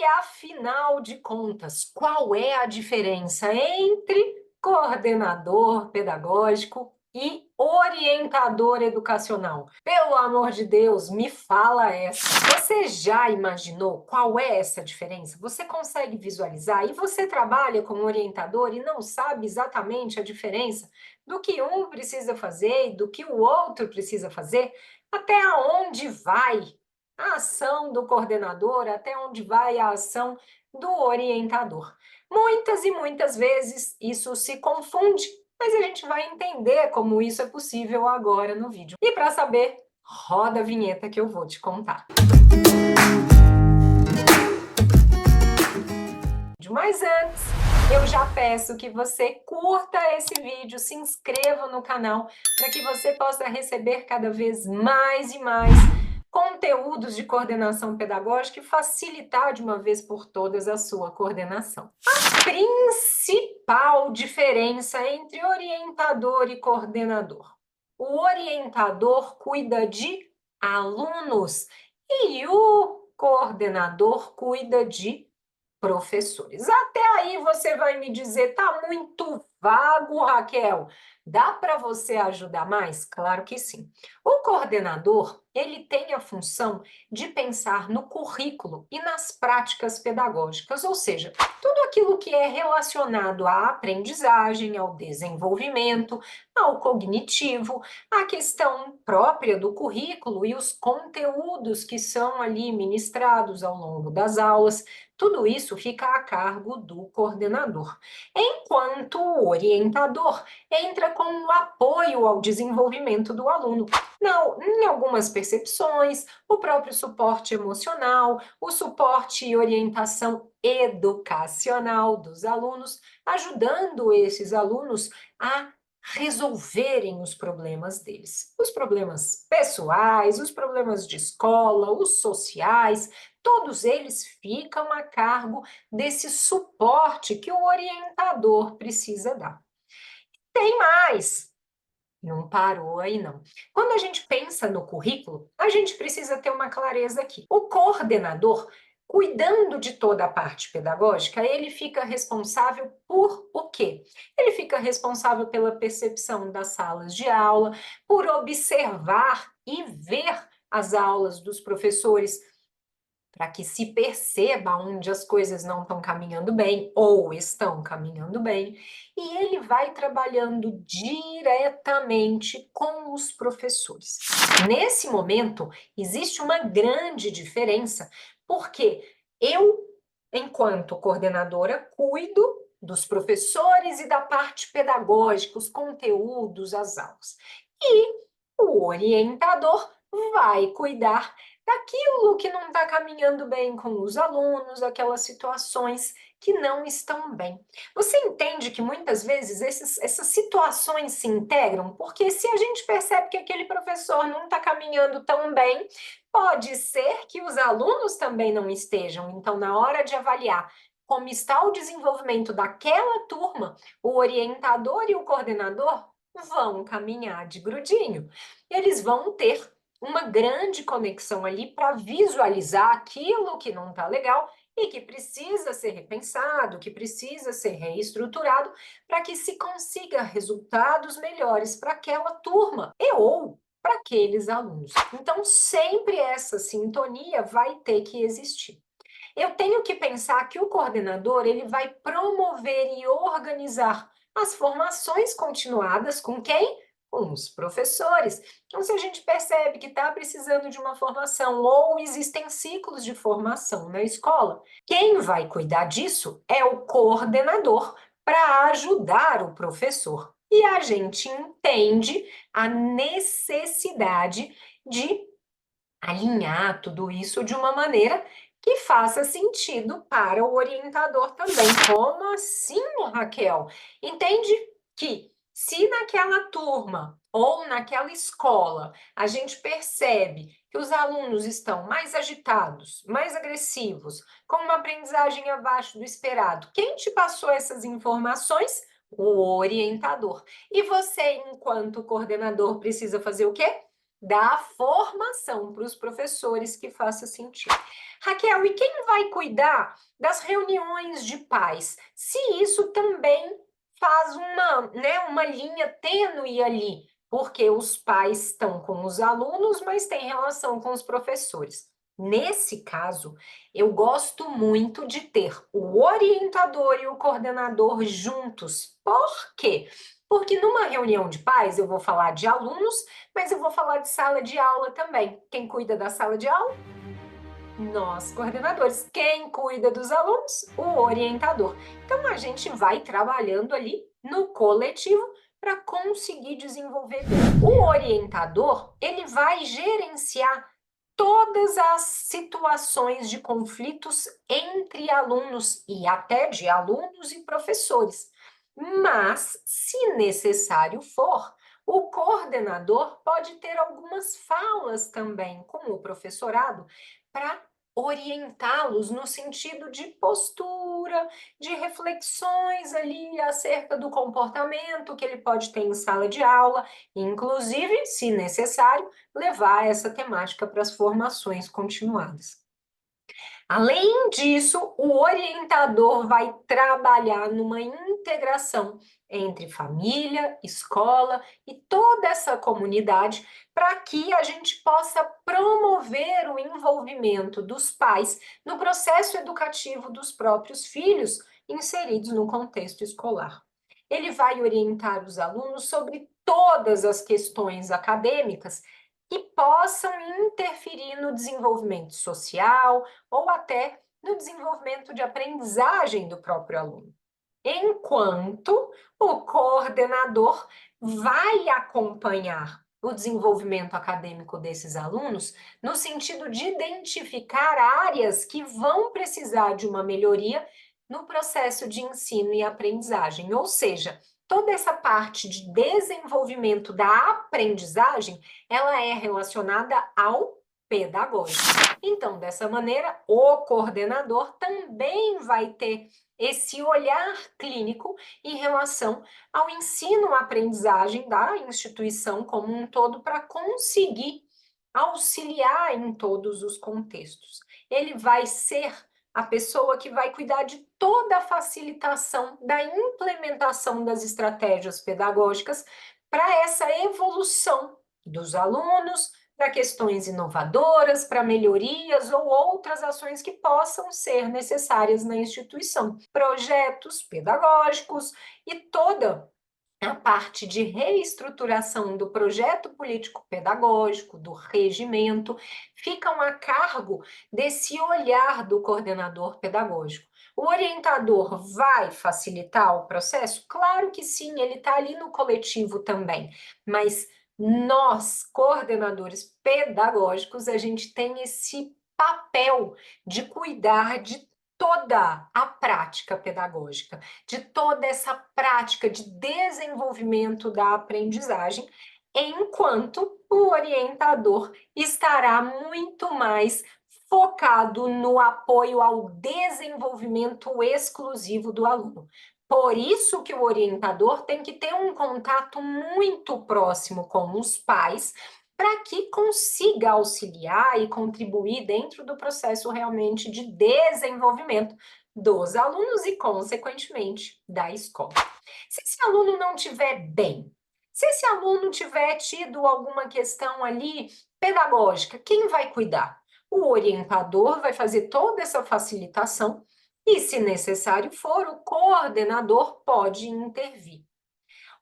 afinal de contas, qual é a diferença entre coordenador pedagógico e orientador educacional? Pelo amor de Deus, me fala essa. Você já imaginou qual é essa diferença? Você consegue visualizar? E você trabalha como orientador e não sabe exatamente a diferença do que um precisa fazer e do que o outro precisa fazer? Até onde vai a ação do coordenador, até onde vai a ação do orientador? Muitas e muitas vezes isso se confunde, mas a gente vai entender como isso é possível agora no vídeo. E para saber, roda a vinheta que eu vou te contar. Mas antes, eu já peço que você curta esse vídeo, se inscreva no canal, para que você possa receber cada vez mais e mais conteúdos de coordenação pedagógica e facilitar de uma vez por todas a sua coordenação. A principal diferença entre orientador e coordenador. O orientador cuida de alunos e o coordenador cuida de professores. Até aí você vai me dizer, tá muito vago, Raquel. Dá para você ajudar mais? Claro que sim. O coordenador, ele tem a função de pensar no currículo e nas práticas pedagógicas, ou seja, tudo aquilo que é relacionado à aprendizagem, ao desenvolvimento, ao cognitivo, à questão própria do currículo e os conteúdos que são ali ministrados ao longo das aulas. Tudo isso fica a cargo do coordenador, enquanto o orientador entra com o apoio ao desenvolvimento do aluno. Não, em algumas percepções, o próprio suporte emocional, o suporte e orientação educacional dos alunos, ajudando esses alunos a resolverem os problemas deles. Os problemas pessoais, os problemas de escola, os sociais, todos eles ficam a cargo desse suporte que o orientador precisa dar. Tem mais! Não parou aí, não. Quando a gente pensa no currículo, a gente precisa ter uma clareza aqui. O coordenador, cuidando de toda a parte pedagógica, ele fica responsável por o quê? Ele fica responsável pela percepção das salas de aula, por observar e ver as aulas dos professores, para que se perceba onde as coisas não estão caminhando bem ou estão caminhando bem, e ele vai trabalhando diretamente com os professores. Nesse momento, existe uma grande diferença, porque eu, enquanto coordenadora, cuido dos professores e da parte pedagógica, os conteúdos, as aulas. E o orientador vai cuidar daquilo que não está caminhando bem com os alunos, aquelas situações que não estão bem. Você entende que muitas vezes essas situações se integram? Porque se a gente percebe que aquele professor não está caminhando tão bem, pode ser que os alunos também não estejam. Então, na hora de avaliar como está o desenvolvimento daquela turma, o orientador e o coordenador vão caminhar de grudinho. Eles vão ter uma grande conexão ali para visualizar aquilo que não está legal e que precisa ser repensado, que precisa ser reestruturado para que se consiga resultados melhores para aquela turma e ou para aqueles alunos. Então, sempre essa sintonia vai ter que existir. Eu tenho que pensar que o coordenador ele vai promover e organizar as formações continuadas com quem? Com os professores. Então, se a gente percebe que está precisando de uma formação ou existem ciclos de formação na escola, quem vai cuidar disso é o coordenador para ajudar o professor. E a gente entende a necessidade de alinhar tudo isso de uma maneira que faça sentido para o orientador também. Como assim, Raquel? Entende que se naquela turma ou naquela escola a gente percebe que os alunos estão mais agitados, mais agressivos, com uma aprendizagem abaixo do esperado, quem te passou essas informações? O orientador. E você, enquanto coordenador, precisa fazer o quê? da formação para os professores que faça sentido. Raquel, e quem vai cuidar das reuniões de pais? Se isso também faz uma linha tênue ali, porque os pais estão com os alunos, mas tem relação com os professores. Nesse caso, eu gosto muito de ter o orientador e o coordenador juntos. Por quê? Porque numa reunião de pais eu vou falar de alunos, mas eu vou falar de sala de aula também. Quem cuida da sala de aula? Nós, coordenadores. Quem cuida dos alunos? O orientador. Então, a gente vai trabalhando ali no coletivo para conseguir desenvolver bem. O orientador, ele vai gerenciar todas as situações de conflitos entre alunos e até de alunos e professores. Mas, se necessário for, o coordenador pode ter algumas falas também com o professorado para orientá-los no sentido de postura, de reflexões ali acerca do comportamento que ele pode ter em sala de aula, inclusive, se necessário, levar essa temática para as formações continuadas. Além disso, o orientador vai trabalhar numa integração entre família, escola e toda essa comunidade para que a gente possa promover o envolvimento dos pais no processo educativo dos próprios filhos inseridos no contexto escolar. Ele vai orientar os alunos sobre todas as questões acadêmicas que possam interferir no desenvolvimento social ou até no desenvolvimento de aprendizagem do próprio aluno. Enquanto o coordenador vai acompanhar o desenvolvimento acadêmico desses alunos no sentido de identificar áreas que vão precisar de uma melhoria no processo de ensino e aprendizagem, ou seja, toda essa parte de desenvolvimento da aprendizagem, ela é relacionada ao pedagógico. Então, dessa maneira, o coordenador também vai ter esse olhar clínico em relação ao ensino-aprendizagem da instituição como um todo para conseguir auxiliar em todos os contextos. Ele vai ser a pessoa que vai cuidar de toda a facilitação da implementação das estratégias pedagógicas para essa evolução dos alunos, para questões inovadoras, para melhorias ou outras ações que possam ser necessárias na instituição, projetos pedagógicos e toda a parte de reestruturação do projeto político-pedagógico, do regimento, ficam a cargo desse olhar do coordenador pedagógico. O orientador vai facilitar o processo? Claro que sim, ele está ali no coletivo também, mas nós, coordenadores pedagógicos, a gente tem esse papel de cuidar de toda a prática pedagógica, de toda essa prática de desenvolvimento da aprendizagem, enquanto o orientador estará muito mais focado no apoio ao desenvolvimento exclusivo do aluno. Por isso que o orientador tem que ter um contato muito próximo com os pais, para que consiga auxiliar e contribuir dentro do processo realmente de desenvolvimento dos alunos e, consequentemente, da escola. Se esse aluno não estiver bem, se esse aluno tiver tido alguma questão ali pedagógica, quem vai cuidar? O orientador vai fazer toda essa facilitação e, se necessário for, o coordenador pode intervir.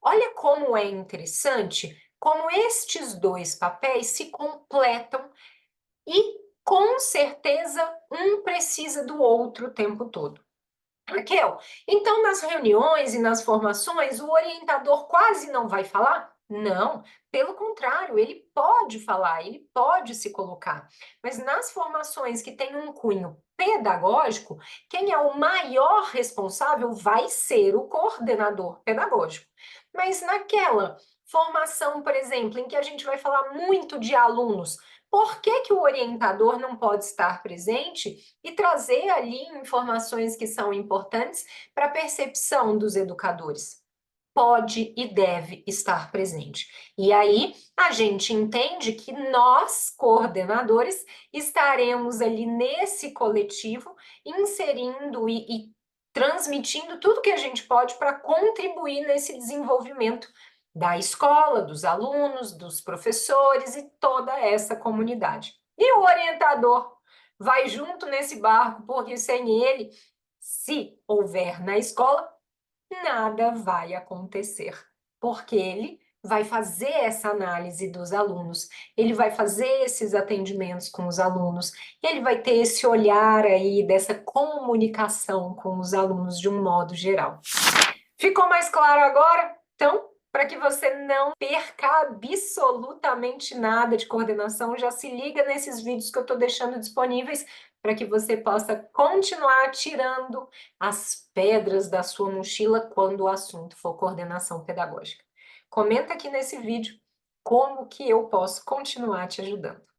Olha como é interessante como estes dois papéis se completam e, com certeza, um precisa do outro o tempo todo. Raquel, então nas reuniões e nas formações, o orientador quase não vai falar? Não, pelo contrário, ele pode falar, ele pode se colocar. Mas nas formações que têm um cunho pedagógico, quem é o maior responsável vai ser o coordenador pedagógico. Mas naquela formação, por exemplo, em que a gente vai falar muito de alunos, por que que o orientador não pode estar presente e trazer ali informações que são importantes para a percepção dos educadores? pode e deve estar presente. E aí a gente entende que nós, coordenadores, estaremos ali nesse coletivo, inserindo e transmitindo tudo que a gente pode para contribuir nesse desenvolvimento da escola, dos alunos, dos professores e toda essa comunidade. E o orientador vai junto nesse barco, porque sem ele, se houver na escola, nada vai acontecer, porque ele vai fazer essa análise dos alunos, ele vai fazer esses atendimentos com os alunos, ele vai ter esse olhar aí dessa comunicação com os alunos de um modo geral. Ficou mais claro agora? Então, para que você não perca absolutamente nada de coordenação, já se liga nesses vídeos que eu estou deixando disponíveis para que você possa continuar tirando as pedras da sua mochila quando o assunto for coordenação pedagógica. Comenta aqui nesse vídeo como que eu posso continuar te ajudando.